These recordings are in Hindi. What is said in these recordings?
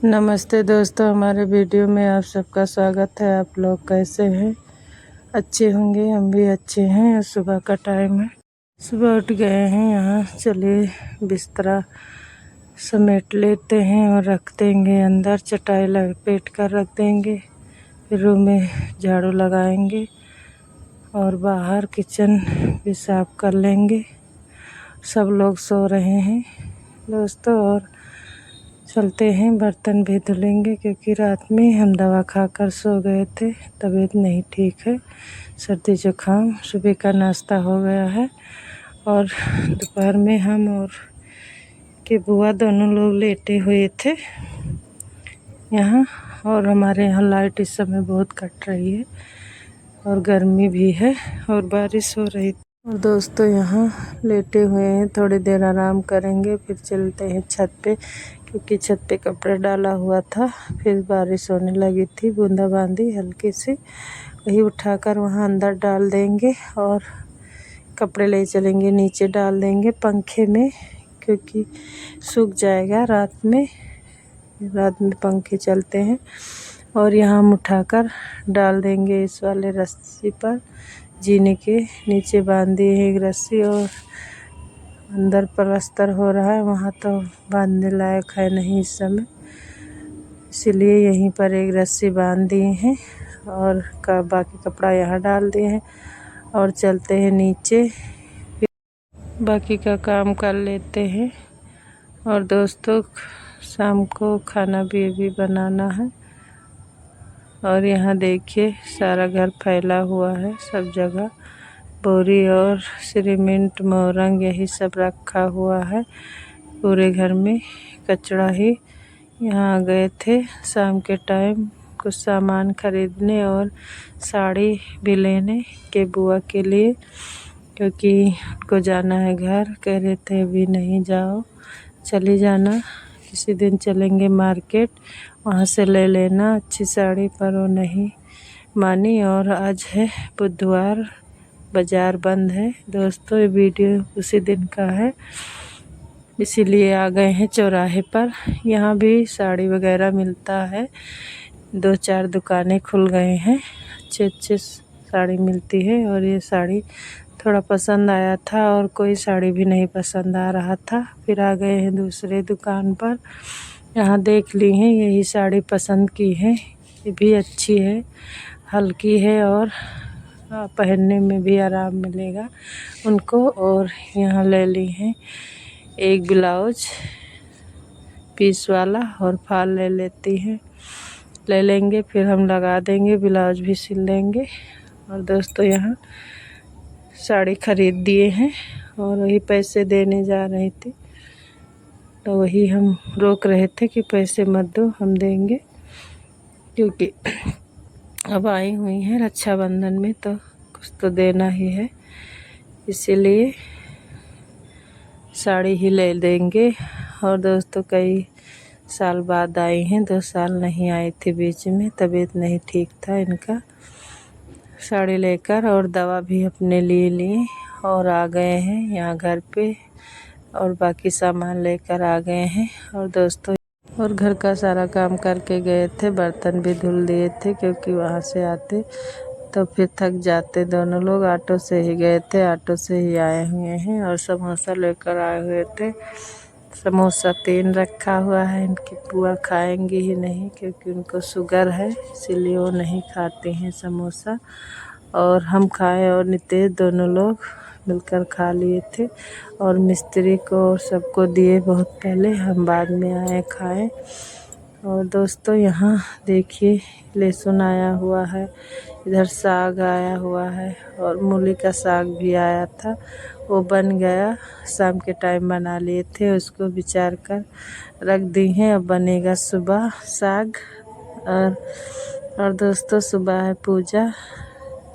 नमस्ते दोस्तों, हमारे वीडियो में आप सबका स्वागत है। आप लोग कैसे हैं? अच्छे होंगे, हम भी अच्छे हैं। सुबह का टाइम है, सुबह उठ गए हैं। यहाँ चलिए बिस्तरा समेट लेते हैं और रख देंगे अंदर, चटाई लपेट कर रख देंगे। फिर रूम में झाड़ू लगाएंगे और बाहर किचन भी साफ कर लेंगे। सब लोग सो रहे हैं दोस्तों, और चलते हैं बर्तन भी धुलेंगे क्योंकि रात में हम दवा खाकर सो गए थे। तबीयत नहीं ठीक है, सर्दी जुकाम। सुबह का नाश्ता हो गया है और दोपहर में हम और के बुआ दोनों लोग लेटे हुए थे यहाँ। और हमारे यहाँ लाइट इस समय बहुत कट रही है और गर्मी भी है और बारिश हो रही थी। और दोस्तों यहाँ लेटे हुए हैं, थोड़ी देर आराम करेंगे फिर चलते हैं छत पे, क्योंकि छत पे कपड़ा डाला हुआ था। फिर बारिश होने लगी थी, बूंदाबांदी हल्की सी, वही उठाकर वहाँ अंदर डाल देंगे और कपड़े ले चलेंगे नीचे डाल देंगे पंखे में, क्योंकि सूख जाएगा रात में पंखे चलते हैं। और यहाँ हम उठाकर डाल देंगे इस वाले रस्सी पर, जीने के नीचे बांध दिए है एक रस्सी, और अंदर प्लास्टर हो रहा है, वहाँ तो बांधने लायक है नहीं इस समय, इसलिए यहीं पर एक रस्सी बांध दिए हैं और बाकी कपड़ा यहाँ डाल दिए हैं और चलते हैं नीचे, बाकी का काम कर लेते हैं। और दोस्तों शाम को खाना भी अभी बनाना है। और यहाँ देखिए सारा घर फैला हुआ है, सब जगह बोरी और सीमेंट मोरंग यही सब रखा हुआ है। पूरे घर में कचरा ही। यहाँ आ गए थे शाम के टाइम कुछ सामान खरीदने और साड़ी भी लेने के बुआ के लिए, क्योंकि उनको जाना है घर। कह रहे थे अभी नहीं जाओ, चली जाना, किसी दिन चलेंगे मार्केट, वहाँ से ले लेना अच्छी साड़ी, पर वो नहीं मानी। और आज है बुधवार, बाज़ार बंद है दोस्तों। ये वीडियो उसी दिन का है, इसीलिए आ गए हैं चौराहे पर। यहाँ भी साड़ी वगैरह मिलता है, 2-4 दुकानें खुल गए हैं, अच्छे साड़ी मिलती है। और ये साड़ी थोड़ा पसंद आया था और कोई साड़ी भी नहीं पसंद आ रहा था, फिर आ गए हैं दूसरे दुकान पर। यहाँ देख ली हैं, यही साड़ी पसंद की है, ये भी अच्छी है, हल्की है और पहनने में भी आराम मिलेगा उनको। और यहाँ ले ली हैं एक ब्लाउज पीस वाला और फाल ले लेती हैं, ले लेंगे, फिर हम लगा देंगे, ब्लाउज भी सिल देंगे। और दोस्तों यहाँ साड़ी खरीद दिए हैं और वही पैसे देने जा रही थी, तो वही हम रोक रहे थे कि पैसे मत दो, हम देंगे, क्योंकि अब आई हुई हैं रक्षाबंधन में तो कुछ तो देना ही है, इसीलिए साड़ी ही ले देंगे। और दोस्तों कई साल बाद आई हैं, 2 साल नहीं आई थी बीच में, तबीयत नहीं ठीक था इनका। साड़ी लेकर और दवा भी अपने लिए लिए और आ गए हैं यहाँ घर पे, और बाकी सामान लेकर आ गए हैं। और दोस्तों और घर का सारा काम करके गए थे, बर्तन भी धुल दिए थे, क्योंकि वहाँ से आते तो फिर थक जाते दोनों लोग। ऑटो से ही गए थे, ऑटो से ही आए हुए हैं। और समोसा लेकर आए हुए थे, समोसा 3 रखा हुआ है। इनकी बुआ खाएंगी ही नहीं, क्योंकि उनको शुगर है, इसीलिए वो नहीं खाते हैं समोसा। और हम खाए और नितेश दोनों लोग मिलकर खा लिए थे, और मिस्त्री को सबको दिए बहुत पहले, हम बाद में आए खाए। और दोस्तों यहाँ देखिए लहसुन आया हुआ है, इधर साग आया हुआ है और मूली का साग भी आया था, वो बन गया, शाम के टाइम बना लिए थे, उसको विचार कर रख दी हैं, अब बनेगा सुबह साग। और दोस्तों सुबह है पूजा,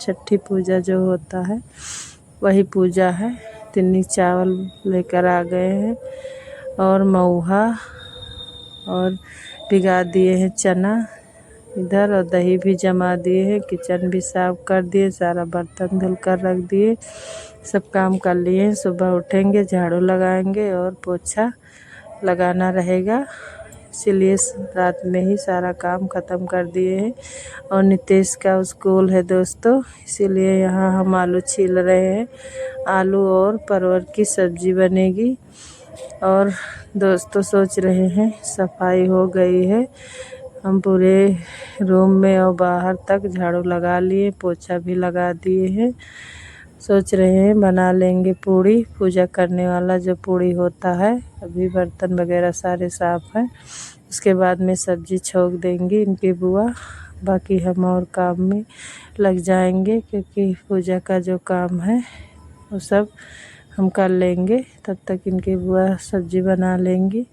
छठी पूजा जो होता है वही पूजा है। तिन्नी चावल लेकर आ गए हैं और मऊहा, और भिगा दिए हैं चना इधर, और दही भी जमा दिए हैं, किचन भी साफ कर दिए, सारा बर्तन धुल कर रख दिए, सब काम कर लिए। सुबह उठेंगे, झाड़ू लगाएंगे और पोछा लगाना रहेगा, इसीलिए रात में ही सारा काम ख़त्म कर दिए हैं। और नितेश का स्कूल है दोस्तों, इसीलिए यहाँ हम आलू छील रहे हैं। आलू और परवल की सब्ज़ी बनेगी। और दोस्तों सोच रहे हैं, सफाई हो गई है, हम पूरे रूम में और बाहर तक झाड़ू लगा लिए, पोछा भी लगा दिए हैं। सोच रहे हैं बना लेंगे पूड़ी, पूजा करने वाला जो पूड़ी होता है। अभी बर्तन वगैरह सारे साफ़ हैं, उसके बाद में सब्ज़ी छोक देंगी इनकी बुआ। बाकी हम और काम में लग जाएंगे, क्योंकि पूजा का जो काम है वो सब हम कर लेंगे। तब तक इनकी बुआ सब्ज़ी बना लेंगी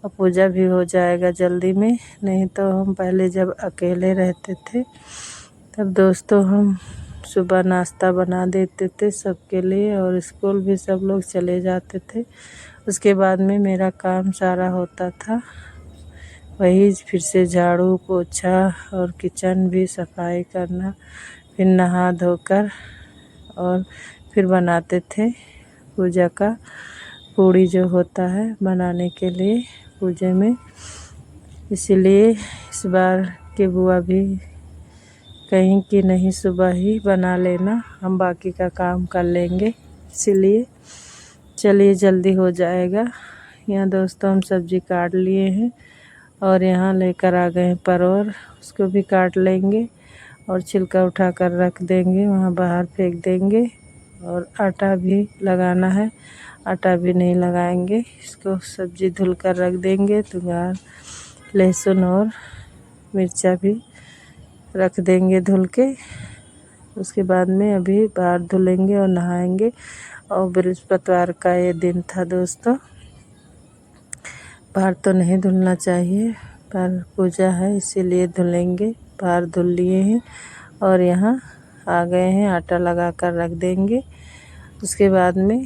और पूजा भी हो जाएगा जल्दी में। नहीं तो हम पहले जब अकेले रहते थे तब दोस्तों हम सुबह नाश्ता बना देते थे सबके लिए, और स्कूल भी सब लोग चले जाते थे। उसके बाद में मेरा काम सारा होता था, वही फिर से झाड़ू पोछा और किचन भी सफाई करना, फिर नहा धोकर और फिर बनाते थे पूजा का पूड़ी जो होता है बनाने के लिए पूजे में। इसलिए इस बार की बुआ भी कहीं कि नहीं सुबह ही बना लेना, हम बाकी का काम कर लेंगे। इसीलिए चलिए जल्दी हो जाएगा। यहाँ दोस्तों हम सब्ज़ी काट लिए हैं और यहाँ लेकर आ गए हैं परवल, उसको भी काट लेंगे और छिलका उठा कर रख देंगे, वहाँ बाहर फेंक देंगे। और आटा भी लगाना है, आटा भी नहीं लगाएंगे, इसको सब्ज़ी धुल कर रख देंगे। तो लहसुन और मिर्चा भी रख देंगे धुल के। उसके बाद में अभी बाहर धुलेंगे और नहाएंगे। और बृहस्पतिवार का ये दिन था दोस्तों, बाहर तो नहीं धुलना चाहिए पर पूजा है इसीलिए धुलेंगे। बाहर धुल लिए हैं और यहाँ आ गए हैं, आटा लगा कर रख देंगे। उसके बाद में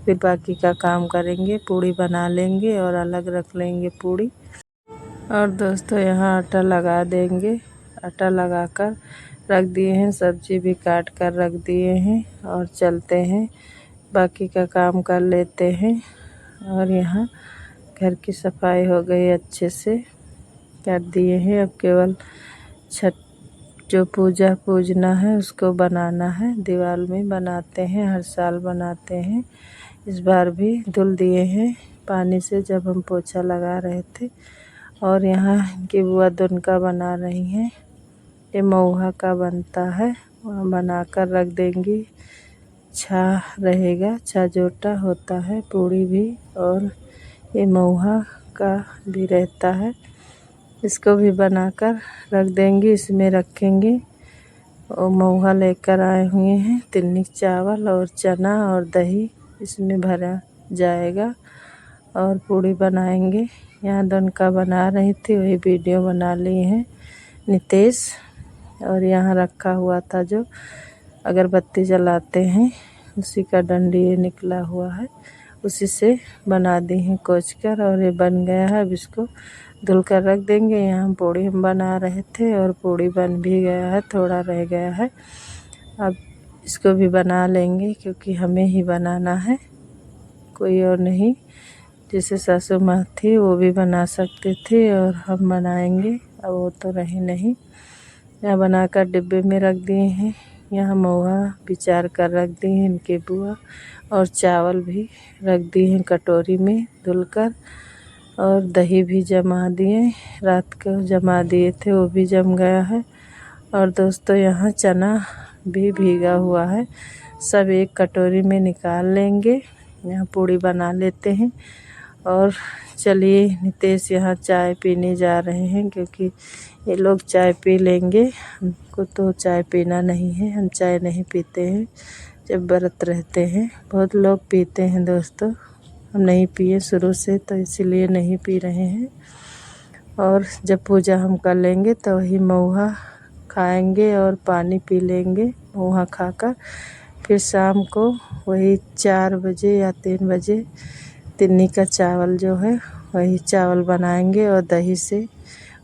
फिर बाकी का काम करेंगे, पूड़ी बना लेंगे और अलग रख लेंगे पूड़ी। और दोस्तों यहाँ आटा लगा देंगे, आटा लगाकर रख दिए हैं, सब्ज़ी भी काट कर रख दिए हैं और चलते हैं बाकी का काम कर लेते हैं। और यहाँ घर की सफाई हो गई अच्छे से, कर दिए हैं। अब केवल छठ जो पूजा पूजना है उसको बनाना है, दीवार में बनाते हैं, हर साल बनाते हैं। इस बार भी धुल दिए हैं पानी से जब हम पोछा लगा रहे थे। और यहाँ इनकी बुआ दुनका बना रही हैं, ये मऊहा का बनता है, वहाँ बना कर रख देंगी। छा रहेगा, छाजोटा होता है पूड़ी भी, और ये मऊहा का भी रहता है, इसको भी बनाकर रख देंगे, इसमें रखेंगे। और मऊहा लेकर आए हुए हैं, तिन्नी चावल और चना और दही इसमें भरा जाएगा और पूड़ी बनाएंगे। यहाँ दुनका बना रही थी, वही वीडियो बना ली है नितेश। और यहाँ रखा हुआ था जो अगरबत्ती जलाते हैं उसी का डंडी ये निकला हुआ है, उसी से बना दी हैं कोच कर, और ये बन गया है। अब इसको धुल कर रख देंगे। यहाँ पूड़ी हम बना रहे थे और पूड़ी बन भी गया है, थोड़ा रह गया है। अब इसको भी बना लेंगे क्योंकि हमें ही बनाना है, कोई और नहीं। जैसे सासू माँ थी वो भी बना सकते थे और हम बनाएंगे, अब वो तो रही नहीं। यहाँ बनाकर डिब्बे में रख दिए हैं। यहाँ मऊहा बिचार कर रख दिए हैं इनके बुआ, और चावल भी रख दिए हैं कटोरी में धुलकर, और दही भी जमा दिए, रात को जमा दिए थे वो भी जम गया है। और दोस्तों यहाँ चना भी भीगा हुआ है, सब एक कटोरी में निकाल लेंगे। यहाँ पूड़ी बना लेते हैं। और चलिए नितेश यहाँ चाय पीने जा रहे हैं, क्योंकि ये लोग चाय पी लेंगे, हमको तो चाय पीना नहीं है, हम चाय नहीं पीते हैं जब व्रत रहते हैं। बहुत लोग पीते हैं दोस्तों, हम नहीं पिए शुरू से, तो इसीलिए नहीं पी रहे हैं। और जब पूजा हम कर लेंगे तो वही मऊहा खाएंगे और पानी पी लेंगे मऊहा खाकर। फिर शाम को वही 4 बजे या 3 बजे तिन्नी का चावल जो है वही चावल बनाएंगे और दही से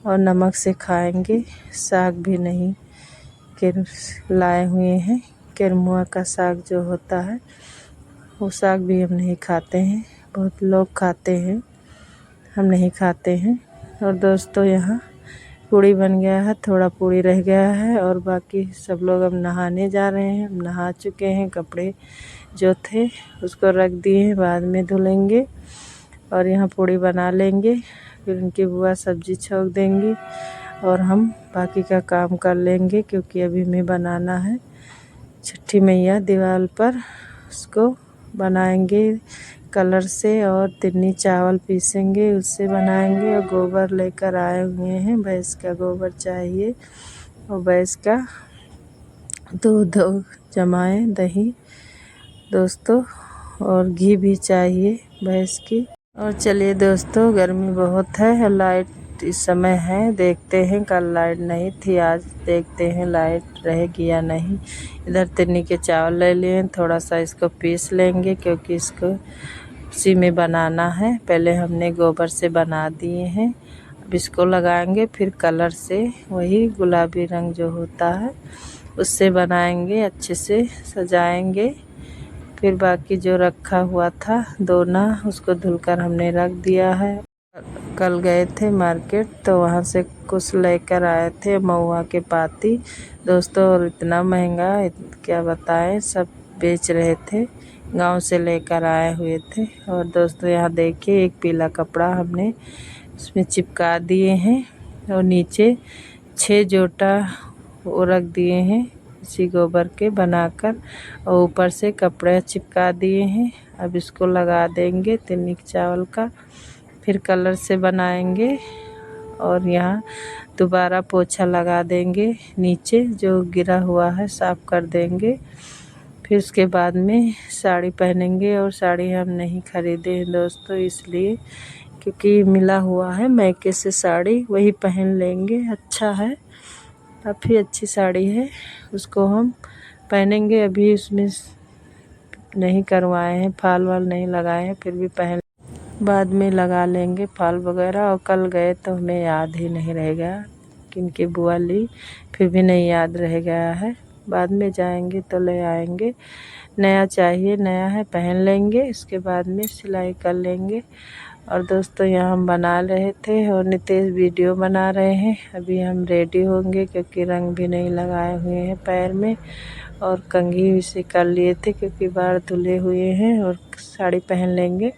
और नमक से खाएंगे। साग भी नहीं लाए हुए हैं, किरमुआ का साग जो होता है वो साग भी हम नहीं खाते हैं, बहुत लोग खाते हैं, हम नहीं खाते हैं। और दोस्तों यहाँ पूड़ी बन गया है, थोड़ा पूड़ी रह गया है और बाकी सब लोग अब नहाने जा रहे हैं। हम नहा चुके हैं, कपड़े जो थे उसको रख दिए हैं, बाद में धुलेंगे और यहाँ पूड़ी बना लेंगे। फिर उनकी बुआ सब्जी छोक देंगी और हम बाकी का काम कर लेंगे, क्योंकि अभी हमें बनाना है छठी मैया दीवार पर। उसको बनाएंगे कलर से और तिन्नी चावल पीसेंगे, उससे बनाएंगे। और गोबर लेकर आए हुए हैं, भैंस का गोबर चाहिए और भैंस का दूध जमाए दही दोस्तों, और घी भी चाहिए भैंस की। और चलिए दोस्तों, गर्मी बहुत है, लाइट इस समय है, देखते हैं। कल लाइट नहीं थी, आज देखते हैं लाइट रहेगी या नहीं। इधर तिन्नी के चावल ले लिए, थोड़ा सा इसको पीस लेंगे क्योंकि इसको उसी में बनाना है। पहले हमने गोबर से बना दिए हैं, अब इसको लगाएंगे, फिर कलर से वही गुलाबी रंग जो होता है उससे बनाएंगे, अच्छे से सजाएंगे। फिर बाकी जो रखा हुआ था दोना, उसको धुलकर हमने रख दिया है। कल गए थे मार्केट तो वहाँ से कुछ लेकर आए थे, महुआ के पाती दोस्तों, और इतना महंगा क्या बताएं, सब बेच रहे थे, गांव से लेकर आए हुए थे। और दोस्तों यहाँ देखिए, एक पीला कपड़ा हमने उसमें चिपका दिए हैं और नीचे 6 जोटा वो रख दिए हैं इसी गोबर के बनाकर, और ऊपर से कपड़े चिपका दिए हैं। अब इसको लगा देंगे तिन्नी चावल का, फिर कलर से बनाएंगे और यहाँ दोबारा पोछा लगा देंगे, नीचे जो गिरा हुआ है साफ़ कर देंगे। फिर उसके बाद में साड़ी पहनेंगे, और साड़ी हम नहीं खरीदे हैं दोस्तों, इसलिए क्योंकि मिला हुआ है मैके से साड़ी, वही पहन लेंगे। अच्छा है, काफ़ी अच्छी साड़ी है, उसको हम पहनेंगे। अभी उसमें नहीं करवाए हैं, फाल वाल नहीं लगाए हैं, फिर भी पहन बाद में लगा लेंगे फाल वगैरह। और कल गए तो हमें याद ही नहीं रह गया किनकी बुआ ली, फिर भी नहीं याद रह गया है, बाद में जाएंगे तो ले आएंगे। नया चाहिए, नया है, पहन लेंगे, इसके बाद में सिलाई कर लेंगे। और दोस्तों यहाँ हम बना रहे थे और नितेश वीडियो बना रहे हैं। अभी हम रेडी होंगे क्योंकि रंग भी नहीं लगाए हुए हैं पैर में, और कंघी भी से कर लिए थे क्योंकि बाल धुले हुए हैं, और साड़ी पहन लेंगे,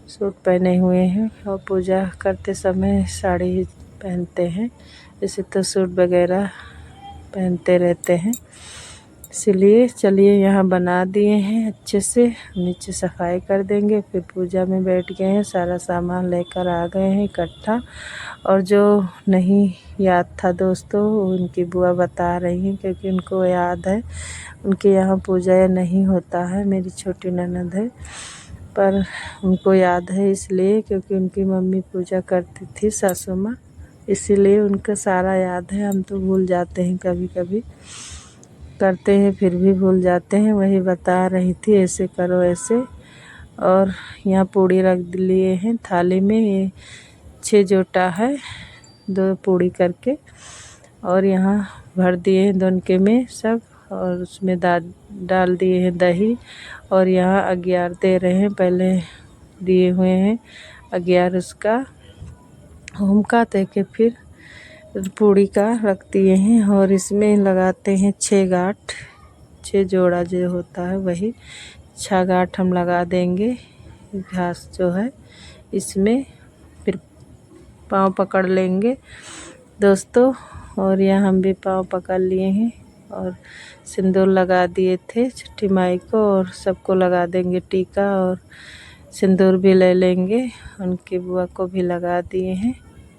सूट पहने हुए हैं। और पूजा करते समय साड़ी ही पहनते हैं, जैसे तो सूट वगैरह पहनते रहते हैं, इसलिए चलिए यहाँ बना दिए हैं अच्छे से। नीचे सफाई कर देंगे, फिर पूजा में बैठ गए हैं, सारा सामान लेकर आ गए हैं इकट्ठा। और जो नहीं याद था दोस्तों, उनकी बुआ बता रही हैं क्योंकि उनको याद है, उनके यहाँ पूजा नहीं होता है, मेरी छोटी ननद है, पर उनको याद है इसलिए क्योंकि उनकी मम्मी पूजा करती थी, सासू माँ, इसीलिए उनको सारा याद है। हम तो भूल जाते हैं, कभी कभी करते हैं फिर भी भूल जाते हैं। वही बता रही थी, ऐसे करो ऐसे। और यहाँ पूड़ी रख लिए हैं थाली में, ये 6 जोटा है, 2 पूड़ी करके, और यहाँ भर दिए हैं दोनके में सब, और उसमें डाल दिए हैं दही। और यहाँ अगियार दे रहे हैं, पहले दिए हुए हैं अगियार उसका होम का, तैके फिर पूड़ी का रख दिए हैं। और इसमें लगाते हैं 6 गांठ, 6 जोड़ा जो होता है वही 6 गांठ हम लगा देंगे घास जो है इसमें। फिर पाँव पकड़ लेंगे दोस्तों, और यहाँ हम भी पाँव पकड़ लिए हैं और सिंदूर लगा दिए थे छठी माई को, और सबको लगा देंगे टीका, और सिंदूर भी ले लेंगे, उनकी बुआ को भी लगा दिए हैं।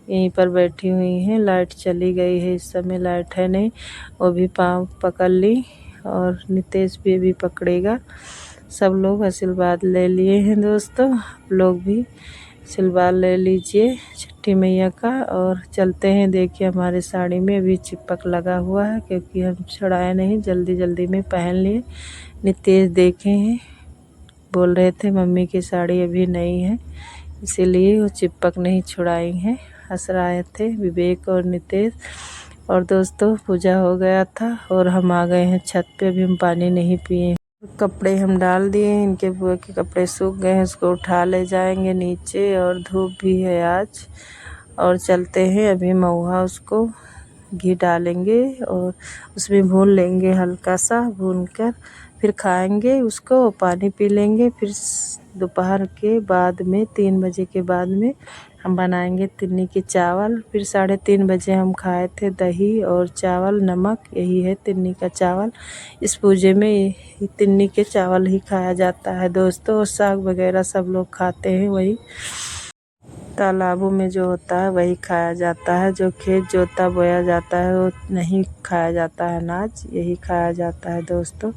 यहीं पर बैठी हुई हैं, लाइट चली गई है, इस समय लाइट है नहीं, वो भी पाँव पकड़ ली, और नितेश भी अभी पकड़ेगा। सब लोग आशीर्वाद ले लिए हैं दोस्तों, आप लोग भी आशीर्वाद ले लीजिए छठी मैया का। और चलते हैं, देखिए हमारे साड़ी में अभी चिपक लगा हुआ है क्योंकि हम छुड़ाए नहीं, जल्दी जल्दी में पहन लिए। नितेश देखे हैं, बोल रहे थे मम्मी की साड़ी अभी नई है, इसीलिए वो चिपक नहीं छुड़ाई हैं, हंस रहे थे विवेक और नितेश। और दोस्तों पूजा हो गया था और हम आ गए हैं छत पे, अभी हम पानी नहीं पिए। कपड़े हम डाल दिए हैं, इनके बुआ के कपड़े सूख गए हैं, उसको उठा ले जाएंगे नीचे, और धूप भी है आज। और चलते हैं। अभी महुआ उसको घी डालेंगे और उसमें भून लेंगे, हल्का सा भून कर फिर खाएंगे उसको, पानी पी लेंगे। फिर दोपहर के बाद में 3 बजे के बाद में हम बनाएंगे तिन्नी के चावल। फिर 3:30 बजे हम खाए थे दही और चावल नमक, यही है तिन्नी का चावल। इस पूजे में तिन्नी के चावल ही खाया जाता है दोस्तों, और साग वगैरह सब लोग खाते हैं, वही तालाबों में जो होता है वही खाया जाता है। जो खेत जोता बोया जाता है वो नहीं खाया जाता है अनाज, यही खाया जाता है दोस्तों।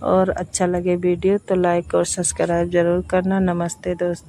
और अच्छा लगे वीडियो तो लाइक और सब्सक्राइब ज़रूर करना। नमस्ते दोस्तों।